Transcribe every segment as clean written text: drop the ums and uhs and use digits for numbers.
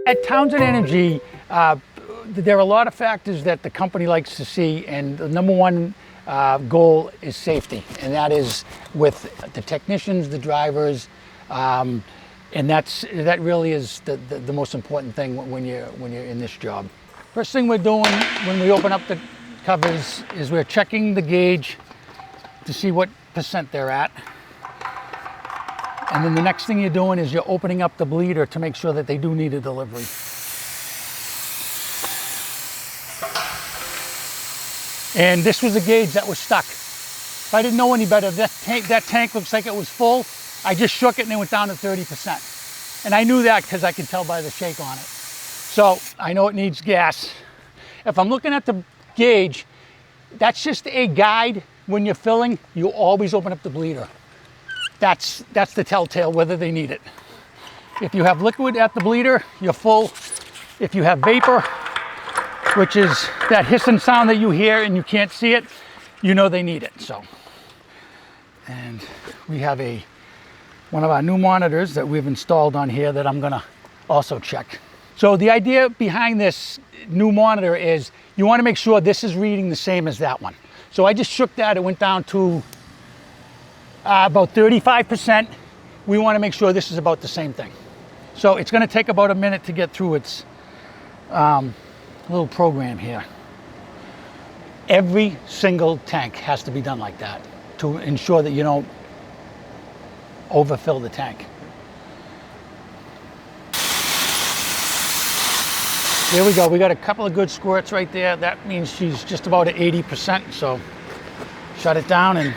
At Townsend Energy, there are a lot of factors that the company likes to see, and the number one goal is safety, and that is with the technicians, the drivers, and that really is the most important thing when you're in this job. First thing we're doing when we open up the covers is we're checking the gauge to see what percent they're at. And then the next thing you're doing is you're opening up the bleeder to make sure that they do need a delivery. And this was a gauge that was stuck. If I didn't know any better, that tank looks like it was full. I just shook it and it went down to 30%. And I knew that because I could tell by the shake on it. So I know it needs gas. If I'm looking at the gauge, that's just a guide. When you're filling, you always open up the bleeder. That's the telltale whether they need it. If you have liquid at the bleeder, you're full. If you have vapor, which is that hissing sound that you hear and you can't see it, you know they need it. So, and we have one of our new monitors that we've installed on here that I'm gonna also check. So the idea behind this new monitor is you wanna make sure this is reading the same as that one. So I just shook that, it went down to about 35%. We want to make sure this is about the same thing. So it's going to take about a minute to get through its little program here. Every single tank has to be done like that to ensure that you don't overfill the tank. There we go. We got a couple of good squirts right there. That means she's just about at 80%. So shut it down and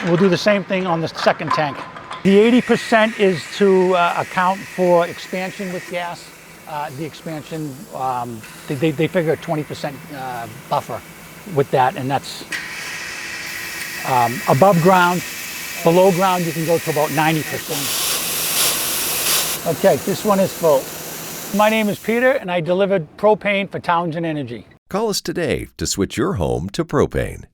we'll do the same thing on the second tank. The 80% is to account for expansion with gas. The expansion, they figure a 20% buffer with that, and that's above ground. Below ground, you can go to about 90%. Okay, this one is full. My name is Peter, and I delivered propane for Townsend Energy. Call us today to switch your home to propane.